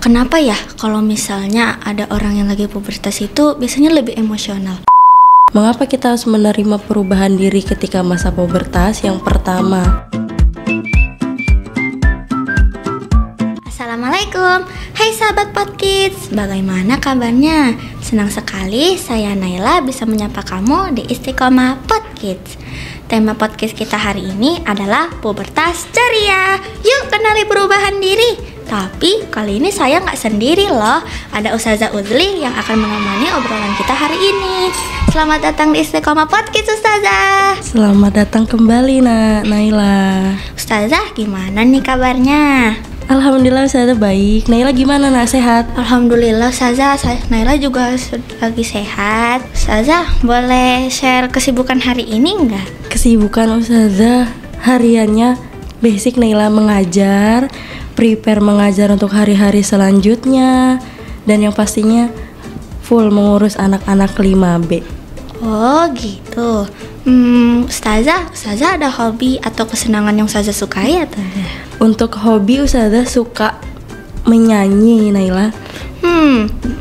kenapa ya kalau misalnya ada orang yang lagi pubertas itu biasanya lebih emosional? Mengapa kita harus menerima perubahan diri ketika masa pubertas? Yang pertama, Assalamualaikum, hai sahabat Podkids, bagaimana kabarnya? Senang sekali saya Naila bisa menyapa kamu di Istiqomah Podkids. Tema podcast kita hari ini adalah pubertas ceria. Yuk kenali perubahan diri. Tapi kali ini saya nggak sendiri loh. Ada Ustazah Uzli yang akan menemani obrolan kita hari ini. Selamat datang di Istiqomah Podkids, Ustazah. selamat datang kembali Naila. Ustazah, gimana nih kabarnya? Alhamdulillah saya baik. Naila gimana sehat? Alhamdulillah Ustazah, Naila juga lagi sehat. Ustazah, boleh share kesibukan hari ini nggak? Kesibukan Ustazah hariannya basic Naila mengajar, prepare mengajar untuk hari-hari selanjutnya, dan yang pastinya full mengurus anak-anak 5B. Oh gitu. Ustazah ada hobi atau kesenangan yang Ustazah sukai atau? Untuk hobi Ustazah suka menyanyi Naila.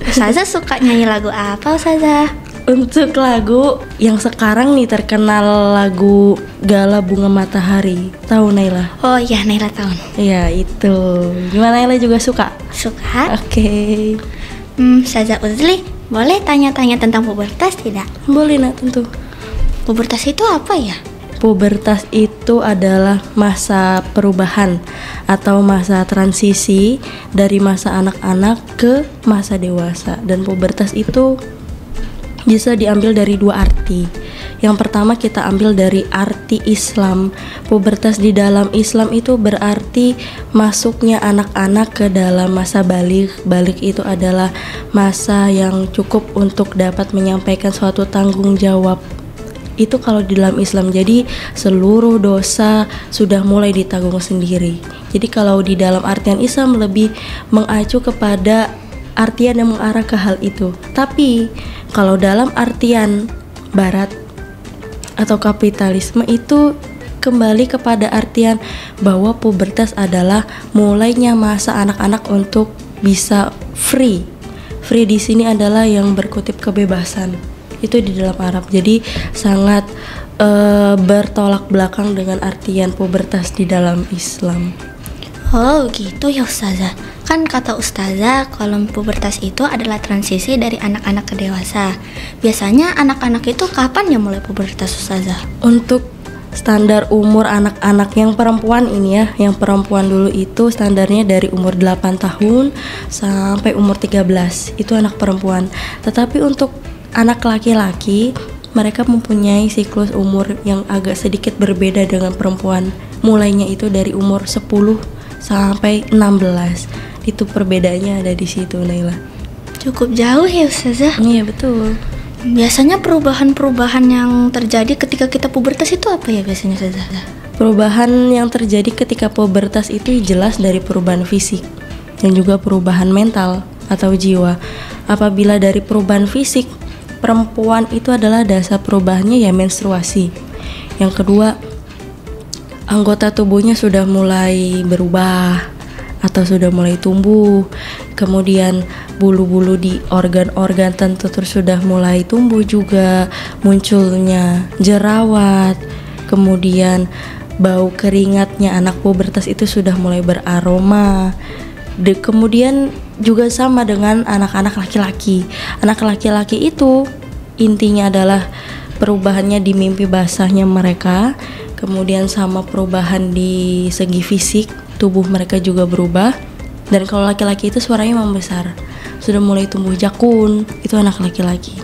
Ustazah suka nyanyi lagu apa Ustazah? Untuk lagu yang sekarang nih terkenal, lagu Gala Bunga Matahari. Tahu Naila? Oh iya, Naila tahu. Ya itu. Gimana Naila juga suka? Suka? Oke. Ustazah Uzli, boleh tanya-tanya tentang pubertas tidak? Boleh tentu. Pubertas itu apa ya? Pubertas itu adalah masa perubahan atau masa transisi dari masa anak-anak ke masa dewasa. Dan pubertas itu bisa diambil dari dua arti. Yang pertama kita ambil dari arti Islam. Pubertas di dalam Islam itu berarti masuknya anak-anak ke dalam masa balik. Balik itu adalah masa yang cukup untuk dapat menyampaikan suatu tanggung jawab. Itu kalau di dalam Islam. Jadi seluruh dosa sudah mulai ditanggung sendiri. Jadi kalau di dalam artian Islam lebih mengacu kepada artian yang mengarah ke hal itu. Tapi kalau dalam artian barat atau kapitalisme itu kembali kepada artian bahwa pubertas adalah mulainya masa anak-anak untuk bisa free. Free di sini adalah yang berkutip kebebasan. Itu di dalam Arab. Jadi sangat bertolak belakang dengan artian pubertas di dalam Islam. Oh gitu ya Ustazah. Kan kata Ustazah kalau pubertas itu adalah transisi dari anak-anak ke dewasa. Biasanya anak-anak itu kapan ya mulai pubertas Ustazah? Untuk standar umur anak-anak yang perempuan ini ya, yang perempuan dulu itu standarnya dari umur 8 tahun sampai umur 13. Itu anak perempuan. Tetapi untuk anak laki-laki mereka mempunyai siklus umur yang agak sedikit berbeda dengan perempuan. Mulainya itu dari umur 10 sampai 16. Itu perbedaannya ada di situ Naila. Cukup jauh ya Ustazah. Iya betul. Biasanya perubahan-perubahan yang terjadi ketika kita pubertas itu apa ya biasanya Ustazah? Perubahan yang terjadi ketika pubertas itu jelas dari perubahan fisik dan juga perubahan mental atau jiwa. Apabila dari perubahan fisik, perempuan itu adalah dasar perubahannya ya menstruasi. Yang kedua, anggota tubuhnya sudah mulai berubah atau sudah mulai tumbuh. Kemudian bulu-bulu di organ-organ tentu sudah mulai tumbuh juga, munculnya jerawat. Kemudian bau keringatnya anak pubertas itu sudah mulai beraroma. Kemudian juga sama dengan anak-anak laki-laki. Anak laki-laki itu intinya adalah perubahannya di mimpi basahnya mereka. Kemudian sama perubahan di segi fisik, tubuh mereka juga berubah. Dan kalau laki-laki itu suaranya membesar, sudah mulai tumbuh jakun. Itu anak laki-laki.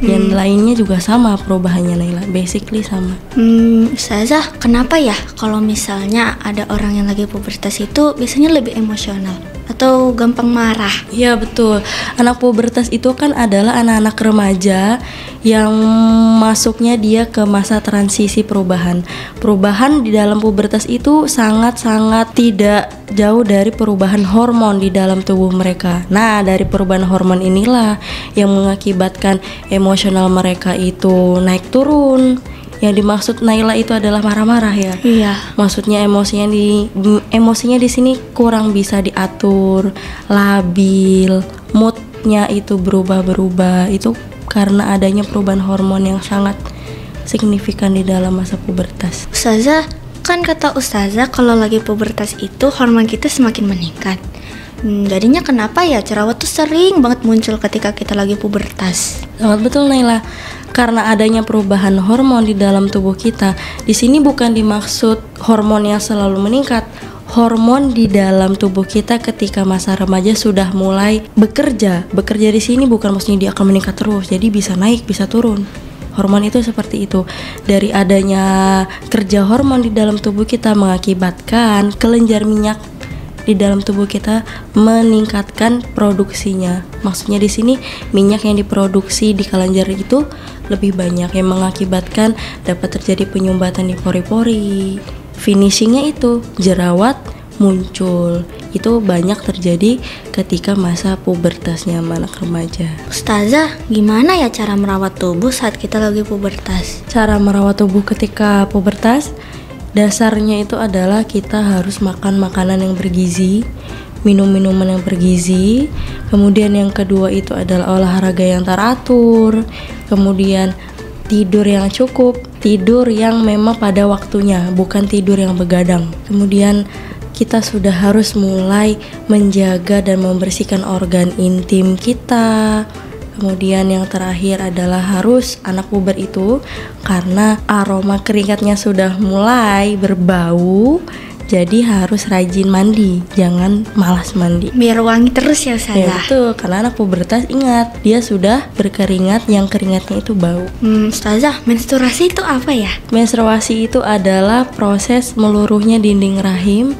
Dan lainnya juga sama perubahannya Naila, basically sama. Ustazah, kenapa ya kalau misalnya ada orang yang lagi pubertas itu biasanya lebih emosional atau gampang marah? Iya betul. Anak pubertas itu kan adalah anak-anak remaja yang masuknya dia ke masa transisi perubahan. Perubahan di dalam pubertas itu sangat-sangat tidak jauh dari perubahan hormon di dalam tubuh mereka. Nah, dari perubahan hormon inilah yang mengakibatkan emosional mereka itu naik turun. Yang dimaksud Naila itu adalah marah-marah ya. Iya. Maksudnya emosinya di sini kurang bisa diatur, labil, moodnya itu berubah-berubah. Itu karena adanya perubahan hormon yang sangat signifikan di dalam masa pubertas. Ustazah, kan kata Ustazah kalau lagi pubertas itu hormon kita semakin meningkat. Jadinya kenapa ya jerawat tuh sering banget muncul ketika kita lagi pubertas? Sangat betul Naila. Karena adanya perubahan hormon di dalam tubuh kita, di sini bukan dimaksud hormon yang selalu meningkat. Hormon di dalam tubuh kita ketika masa remaja sudah mulai bekerja. Bekerja di sini bukan maksudnya dia akan meningkat terus, jadi bisa naik, bisa turun. Hormon itu seperti itu. Dari adanya kerja hormon di dalam tubuh kita mengakibatkan kelenjar minyak di dalam tubuh kita meningkatkan produksinya. Maksudnya di sini minyak yang diproduksi di kelenjar itu lebih banyak, yang mengakibatkan dapat terjadi penyumbatan di pori-pori. Finishingnya itu jerawat muncul. Itu banyak terjadi ketika masa pubertasnya anak remaja. Ustazah, gimana ya cara merawat tubuh saat kita lagi pubertas? Cara merawat tubuh ketika pubertas, dasarnya itu adalah kita harus makan makanan yang bergizi, minum minuman yang bergizi. Kemudian yang kedua itu adalah olahraga yang teratur. Kemudian tidur yang cukup, tidur yang memang pada waktunya, bukan tidur yang begadang. Kemudian kita sudah harus mulai menjaga dan membersihkan organ intim kita. Kemudian yang terakhir adalah harus anak puber itu, karena aroma keringatnya sudah mulai berbau, jadi harus rajin mandi, jangan malas mandi. Biar wangi terus ya Ustazah. Ya betul, karena anak pubertas ingat, dia sudah berkeringat yang keringatnya itu bau. Ustazah, menstruasi itu apa ya? Menstruasi itu adalah proses meluruhnya dinding rahim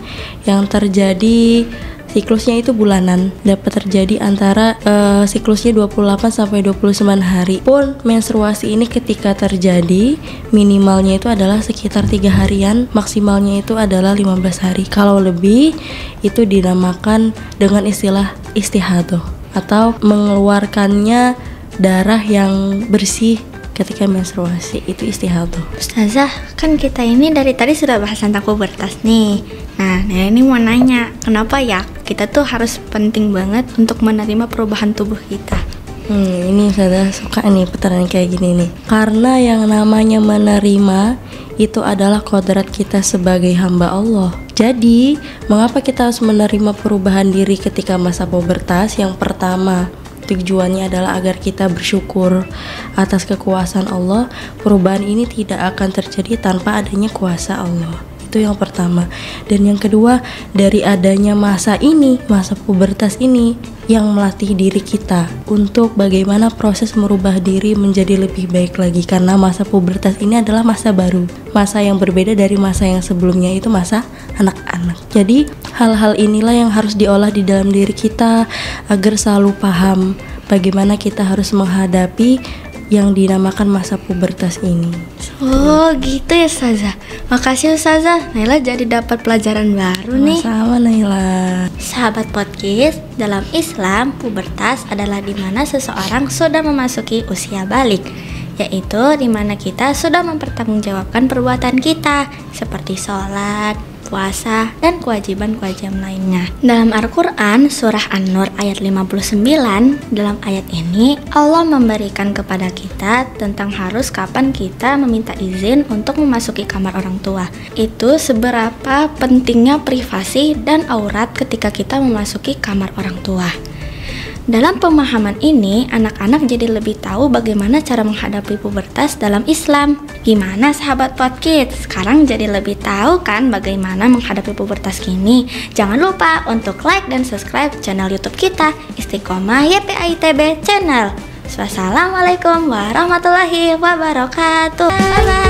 yang terjadi. Siklusnya itu bulanan, dapat terjadi antara siklusnya 28 sampai 29 hari. Pun menstruasi ini ketika terjadi minimalnya itu adalah sekitar 3 harian, maksimalnya itu adalah 15 hari. Kalau lebih itu dinamakan dengan istilah istihadah atau mengeluarkannya darah yang bersih ketika menstruasi, itu istihadah. Ustazah, kan kita ini dari tadi sudah bahas tentang pubertas nih. Nah, ini mau nanya, kenapa ya kita tuh harus penting banget untuk menerima perubahan tubuh kita? Ini saya suka nih pertanyaan kayak gini nih. Karena yang namanya menerima itu adalah kodrat kita sebagai hamba Allah. Jadi, mengapa kita harus menerima perubahan diri ketika masa pubertas? Yang pertama, tujuannya adalah agar kita bersyukur atas kekuasaan Allah. Perubahan ini tidak akan terjadi tanpa adanya kuasa Allah. Itu yang pertama. Dan yang kedua, dari adanya masa ini, masa pubertas ini, yang melatih diri kita untuk bagaimana proses merubah diri menjadi lebih baik lagi. Karena masa pubertas ini adalah masa baru, masa yang berbeda dari masa yang sebelumnya, itu masa anak-anak. Jadi hal-hal inilah yang harus diolah di dalam diri kita agar selalu paham bagaimana kita harus menghadapi yang dinamakan masa pubertas ini. Oh gitu ya Ustazah. Makasih Ustazah, Naila jadi dapat pelajaran baru nih. Sama Naila. Sahabat podcast, dalam Islam pubertas adalah dimana seseorang sudah memasuki usia balik, yaitu dimana kita sudah mempertanggungjawabkan perbuatan kita seperti sholat, puasa, dan kewajiban-kewajiban lainnya. Dalam Al-Quran, surah An-Nur ayat 59, dalam ayat ini Allah memberikan kepada kita tentang harus kapan kita meminta izin untuk memasuki kamar orang tua. Itu seberapa pentingnya privasi dan aurat ketika kita memasuki kamar orang tua. Dalam pemahaman ini, anak-anak jadi lebih tahu bagaimana cara menghadapi pubertas dalam Islam. Gimana sahabat podcast? Sekarang jadi lebih tahu kan bagaimana menghadapi pubertas kini? Jangan lupa untuk like dan subscribe channel YouTube kita, Istiqomah YPAITB Channel. Wassalamualaikum warahmatullahi wabarakatuh. Bye-bye.